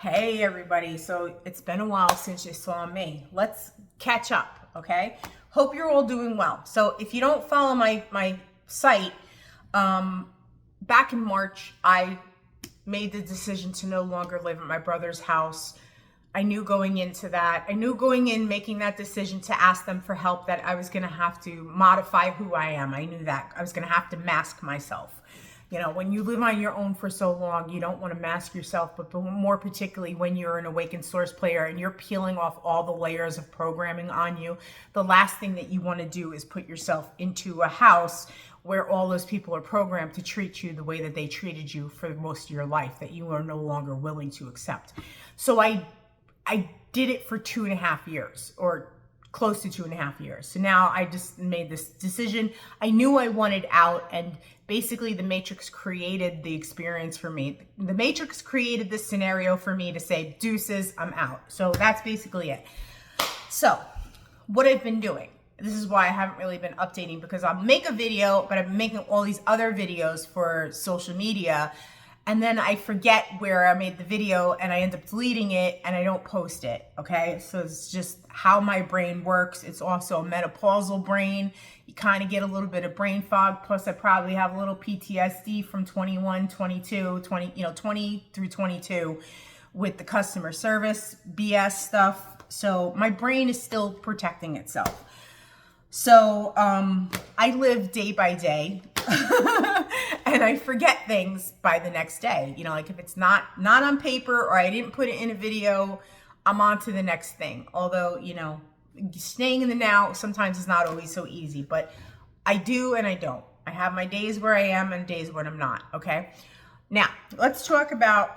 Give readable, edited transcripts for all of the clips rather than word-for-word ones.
Hey everybody, so it's been a while since you saw me. Let's catch up, okay? Hope you're all doing well. So if you don't follow my site, back in March, I made the decision to no longer live at my brother's house. I knew going into that, making that decision to ask them for help, that I was gonna have to modify who I am. I knew that I was gonna have to mask myself. You know, when you live on your own for so long, you don't want to mask yourself, but more particularly when you're an awakened source player and you're peeling off all the layers of programming on you, the last thing that you want to do is put yourself into a house where all those people are programmed to treat you the way that they treated you for most of your life, that you are no longer willing to accept. So I did it for 2.5 years, or close to 2.5 years. So now I just made this decision. I knew I wanted out, and basically the Matrix created the experience for me. The Matrix created this scenario for me to say, deuces, I'm out. So that's basically it. So what I've been doing, this is why I haven't really been updating, because I'll make a video, but I've been making all these other videos for social media, and then I forget where I made the video and I end up deleting it and I don't post it, okay? So it's just how my brain works. It's also a menopausal brain. You kind of get a little bit of brain fog, plus I probably have a little PTSD from 20 through 22 with the customer service BS stuff. So my brain is still protecting itself. So I live day by day and I forget things by the next day. You know, like if it's not on paper or I didn't put it in a video, I'm on to the next thing. Although, you know, staying in the now sometimes is not always so easy, but I do and I don't. I have my days where I am and days when I'm not, okay? Now, let's talk about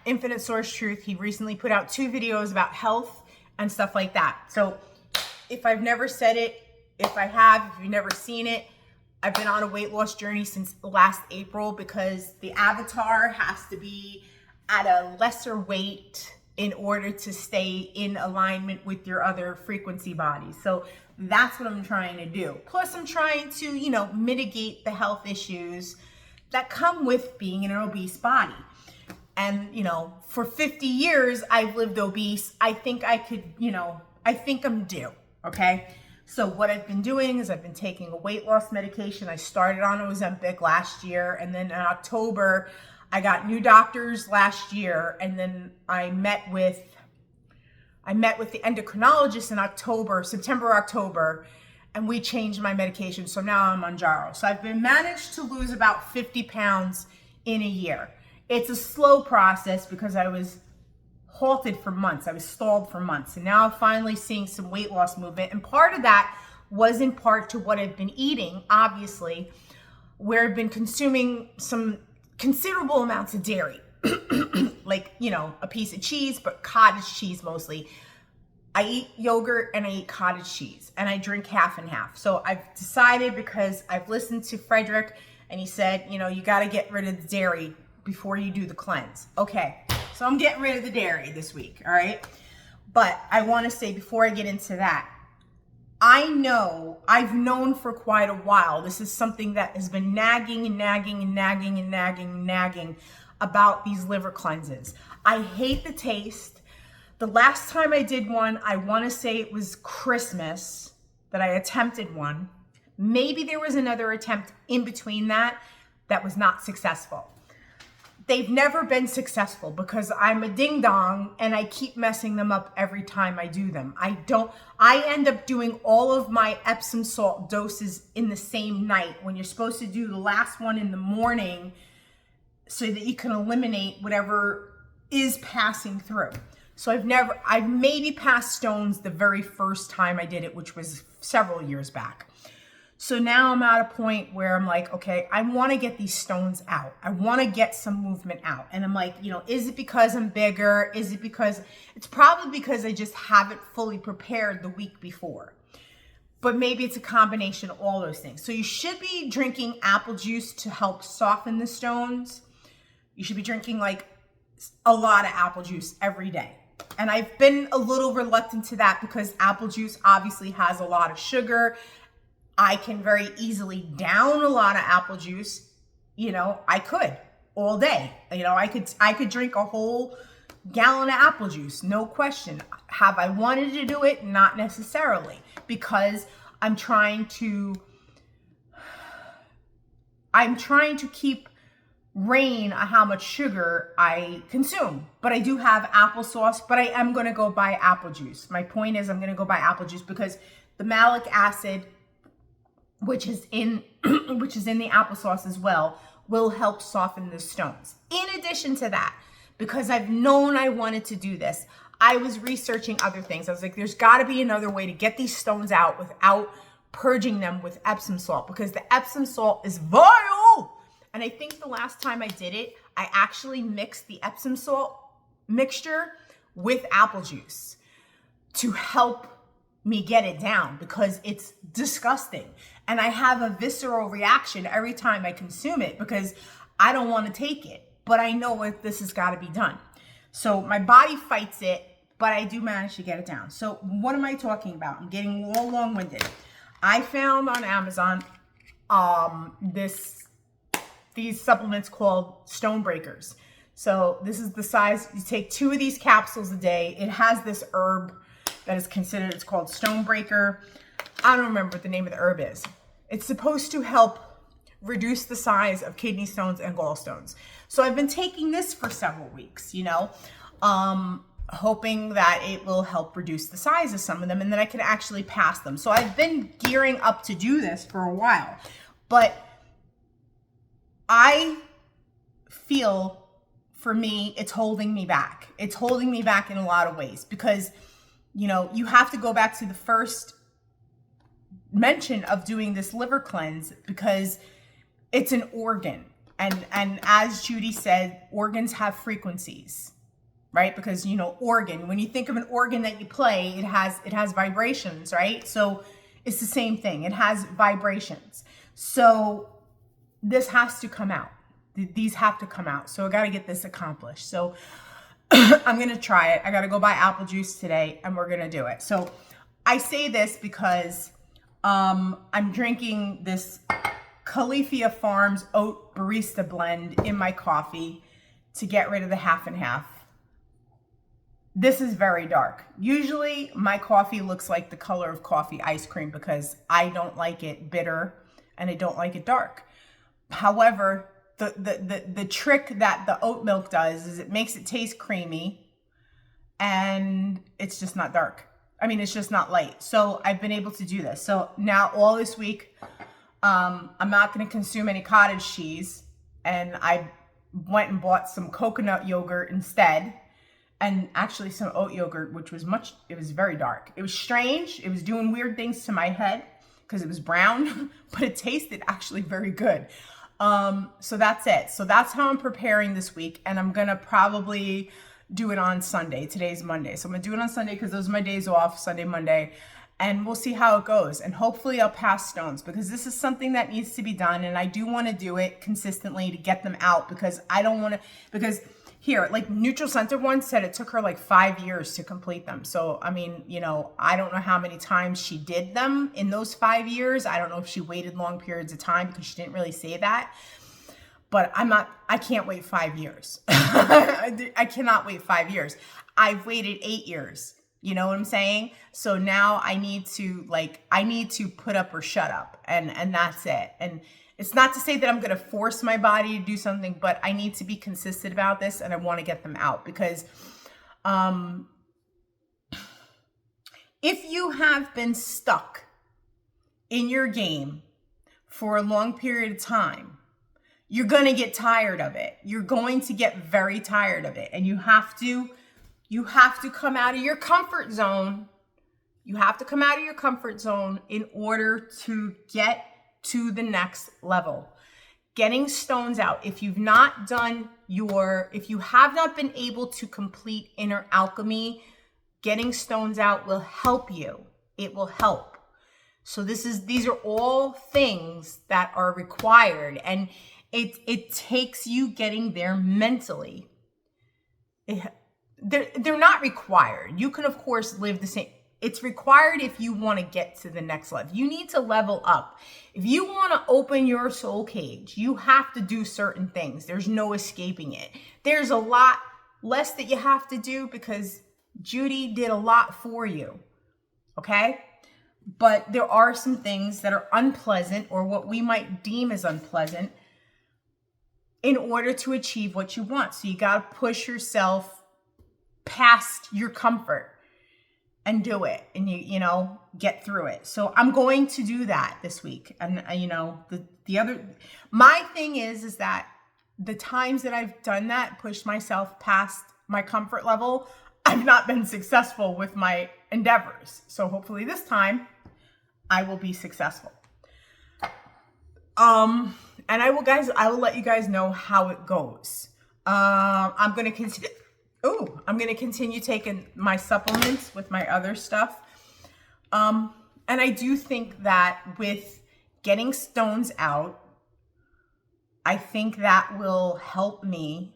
Infinite Source Truth. He recently put out 2 videos about health and stuff like that. So if I've never said it, if I have, if you've never seen it, I've been on a weight loss journey since last April, because the avatar has to be at a lesser weight in order to stay in alignment with your other frequency bodies. So that's what I'm trying to do. Plus I'm trying to, you know, mitigate the health issues that come with being in an obese body. And, you know, for 50 years, I've lived obese. I think I could, you know, I think I'm due. Okay, so what I've been doing is I've been taking a weight loss medication. I started on Ozempic last year, and then in October, I got new doctors last year, and then I met with the endocrinologist in September, October, and we changed my medication. So now I'm on Jaro. So I've managed to lose about 50 pounds in a year. It's a slow process because I was halted for months. I was stalled for months. And now I'm finally seeing some weight loss movement. And part of that was in part to what I've been eating, obviously, where I've been consuming some considerable amounts of dairy. Like, you know, a piece of cheese, but cottage cheese mostly. I eat yogurt and I eat cottage cheese, and I drink half and half. So I've decided, because I've listened to Frederick and he said, you know, you got to get rid of the dairy before you do the cleanse. Okay. So I'm getting rid of the dairy this week, all right? But I want to say, before I get into that, I've known for quite a while, this is something that has been nagging about these liver cleanses. I hate the taste. The last time I did one, I want to say it was Christmas that I attempted one. Maybe there was another attempt in between that was not successful. They've never been successful because I'm a ding dong and I keep messing them up every time I do them. I end up doing all of my Epsom salt doses in the same night, when you're supposed to do the last one in the morning so that you can eliminate whatever is passing through. So I've maybe passed stones the very first time I did it, which was several years back. So now I'm at a point where I'm like, okay, I want to get these stones out. I want to get some movement out. And I'm like, you know, is it because I'm bigger? Is it because, it's probably because I just haven't fully prepared the week before. But maybe it's a combination of all those things. So you should be drinking apple juice to help soften the stones. You should be drinking like a lot of apple juice every day. And I've been a little reluctant to that because apple juice obviously has a lot of sugar. I can very easily down a lot of apple juice. You know, I could all day. You know, I could drink a whole Gallon of apple juice, no question. Have I wanted to do it? Not necessarily, because I'm trying to keep rein on how much sugar I consume. But I do have applesauce, but I am going to go buy apple juice. My point is I'm going to go buy apple juice because the malic acid, which is in the applesauce as well, will help soften the stones. In addition to that, because I've known I wanted to do this, I was researching other things. I was like, there's got to be another way to get these stones out without purging them with Epsom salt, because the Epsom salt is vile. And I think the last time I did it, I actually mixed the Epsom salt mixture with apple juice to help me get it down, because it's disgusting. And I have a visceral reaction every time I consume it because I don't want to take it. But I know this has got to be done. So my body fights it, but I do manage to get it down. So what am I talking about? I'm getting all long-winded. I found on Amazon these supplements called Stone Breakers. So this is the size. You take 2 of these capsules a day. It has this herb that is considered, it's called Stone Breaker. I don't remember what the name of the herb is. It's supposed to help reduce the size of kidney stones and gallstones. So I've been taking this for several weeks, hoping that it will help reduce the size of some of them and then I can actually pass them. So I've been gearing up to do this for a while, but I feel, for me, it's holding me back. It's holding me back in a lot of ways because, you have to go back to the first mention of doing this liver cleanse because it's an organ. And as Judy said, organs have frequencies, right? Because, organ, when you think of an organ that you play, it has vibrations, right? So it's the same thing. It has vibrations. So this has to come out. These have to come out. So I got to get this accomplished. So I'm going to try it. I got to go buy apple juice today and we're going to do it. So I say this because I'm drinking this Califia Farms Oat Barista Blend in my coffee to get rid of the half and half. This is very dark. Usually my coffee looks like the color of coffee ice cream because I don't like it bitter and I don't like it dark. However, the trick that the oat milk does is it makes it taste creamy and it's just not dark. I mean, it's just not light. So I've been able to do this. So now all this week, I'm not going to consume any cottage cheese. And I went and bought some coconut yogurt instead. And actually some oat yogurt, which was it was very dark. It was strange. It was doing weird things to my head because it was brown, but it tasted actually very good. So that's it. So that's how I'm preparing this week. And I'm going to probably do it on Sunday. Today's Monday. So I'm going to do it on Sunday because those are my days off, Sunday, Monday. And we'll see how it goes. And hopefully I'll pass stones because this is something that needs to be done. And I do want to do it consistently to get them out because I don't want to, because here, like Nutricenter once said it took her like 5 years to complete them. So, I mean, I don't know how many times she did them in those 5 years. I don't know if she waited long periods of time because she didn't really say that. But I can't wait 5 years. I cannot wait 5 years. I've waited 8 years. You know what I'm saying? So now I need to put up or shut up and that's it. And it's not to say that I'm going to force my body to do something, but I need to be consistent about this and I want to get them out because if you have been stuck in your game for a long period of time, you're going to get tired of it. You're going to get very tired of it and you have to come out of your comfort zone. You have to come out of your comfort zone in order to get to the next level. Getting stones out. If you have not been able to complete inner alchemy, getting stones out will help you. It will help. So these are all things that are required and it takes you getting there mentally. They're not required. You can, of course, live the same. It's required if you want to get to the next level. You need to level up. If you want to open your soul cage, you have to do certain things. There's no escaping it. There's a lot less that you have to do because Judy did a lot for you, okay? But there are some things that are unpleasant, or what we might deem as unpleasant, in order to achieve what you want. So you got to push yourself past your comfort and do it, and you know, get through it. So I'm going to do that this week. And you know, my thing is that the times that I've done that, pushed myself past my comfort level, I've not been successful with my endeavors. So hopefully this time I will be successful. And I will let you guys know how it goes. I'm going to continue taking my supplements with my other stuff. And I do think that with getting stones out, I think that will help me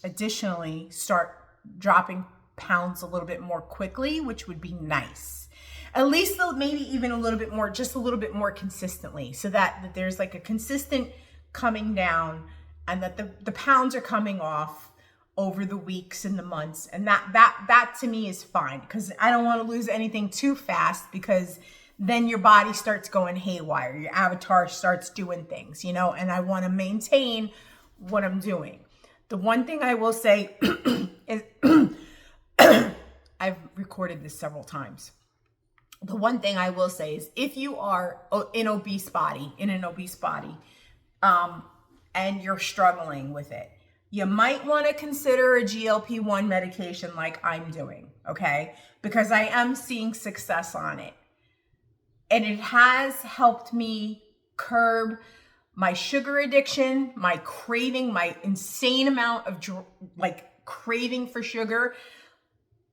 additionally start dropping pounds a little bit more quickly, which would be nice. At least maybe even a little bit more, just a little bit more consistently, so that there's like a consistent coming down, and that the pounds are coming off over the weeks and the months. And that to me is fine, because I don't want to lose anything too fast, because then your body starts going haywire. Your avatar starts doing things, you know, and I want to maintain what I'm doing. The one thing I will say is, I've recorded this several times. The one thing I will say is, if you are in an obese body, and you're struggling with it, you might want to consider a GLP-1 medication like I'm doing, okay? Because I am seeing success on it. And it has helped me curb my sugar addiction, my craving, my insane amount of craving for sugar.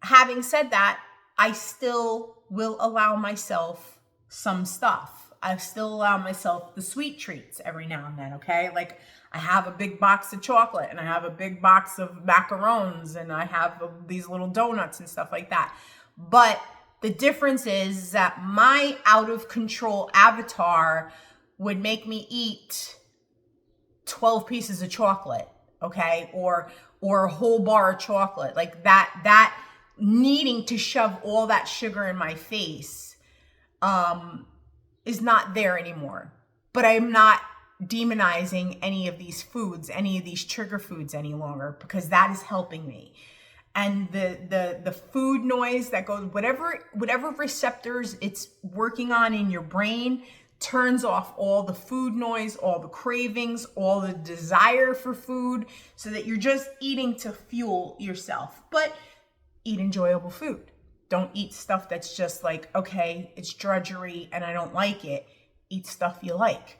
Having said that, I still will allow myself some stuff. I still allow myself the sweet treats every now and then, okay? Like, I have a big box of chocolate, and I have a big box of macarons, and I have these little donuts and stuff like that. But the difference is that my out of control avatar would make me eat 12 pieces of chocolate, okay? Or a whole bar of chocolate. Like that needing to shove all that sugar in my face is not there anymore. But I'm not demonizing any of these foods, any of these trigger foods any longer, because that is helping me. And the food noise that goes, whatever receptors it's working on in your brain, turns off all the food noise, all the cravings, all the desire for food, so that you're just eating to fuel yourself. But eat enjoyable food. Don't eat stuff that's just like, okay, it's drudgery and I don't like it. Eat stuff you like.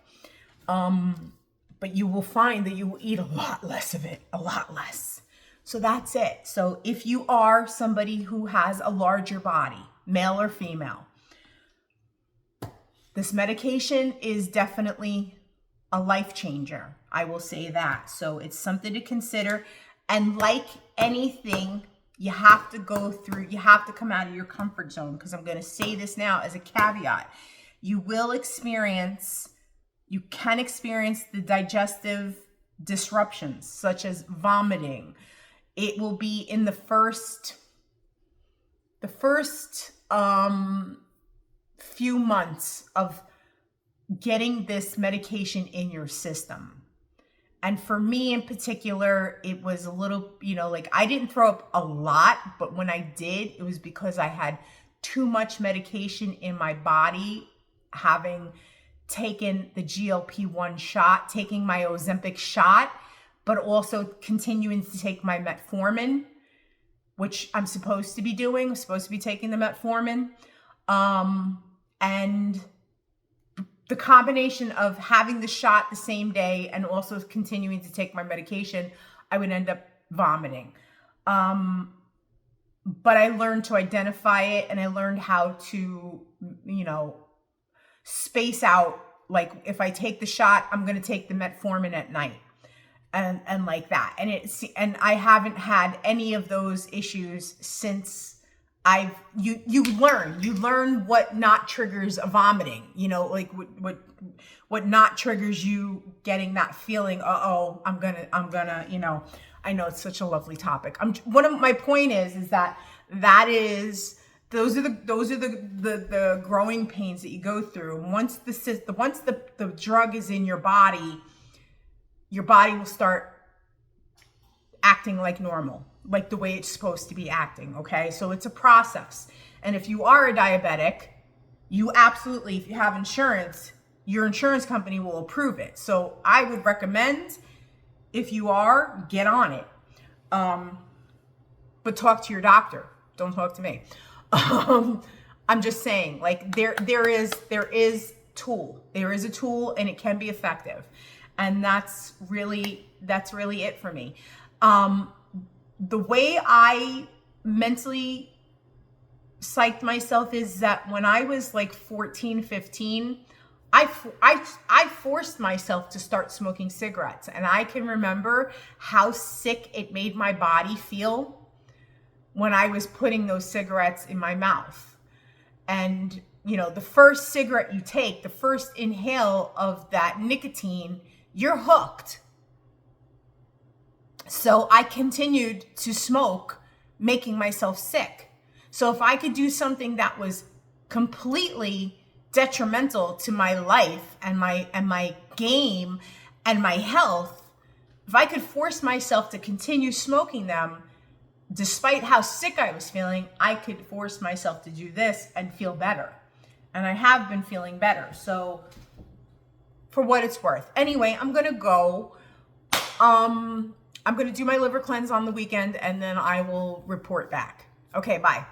But you will find that you will eat a lot less of it, a lot less. So that's it. So if you are somebody who has a larger body, male or female, this medication is definitely a life changer. I will say that. So it's something to consider. And like anything, you have to go through, you have to come out of your comfort zone, because I'm going to say this now as a caveat. You can experience the digestive disruptions, such as vomiting. It will be in the first few months of getting this medication in your system. And for me in particular, it was a little, like, I didn't throw up a lot, but when I did, it was because I had too much medication in my body, having taken the GLP-1 shot, taking my Ozempic shot, but also continuing to take my metformin, which I'm supposed to be doing. I'm supposed to be taking the metformin. And the combination of having the shot the same day and also continuing to take my medication, I would end up vomiting. But I learned to identify it, and I learned how to, space out. Like, if I take the shot, I'm going to take the metformin at night, and like that. And I haven't had any of those issues since you learn what not triggers a vomiting, like what not triggers you getting that feeling, I'm gonna, I know it's such a lovely topic. My point is that those are the growing pains that you go through. And once the drug is in your body will start acting like normal, like the way it's supposed to be acting. Okay, so it's a process. And if you are a diabetic, you absolutely, if you have insurance, your insurance company will approve it. So I would recommend, if you are, get on it. But talk to your doctor. Don't talk to me. I'm just saying, like, there is a tool and it can be effective. And that's really it for me. The way I mentally psyched myself is that when I was like 14, 15, I forced myself to start smoking cigarettes. And I can remember how sick it made my body feel when I was putting those cigarettes in my mouth. And, you know, the first cigarette you take, the first inhale of that nicotine, you're hooked. So I continued to smoke, making myself sick. So if I could do something that was completely detrimental to my life and my game and my health, if I could force myself to continue smoking them, despite how sick I was feeling, I could force myself to do this and feel better. And I have been feeling better. So for what it's worth. Anyway, I'm going to go. I'm going to do my liver cleanse on the weekend and then I will report back. Okay, bye.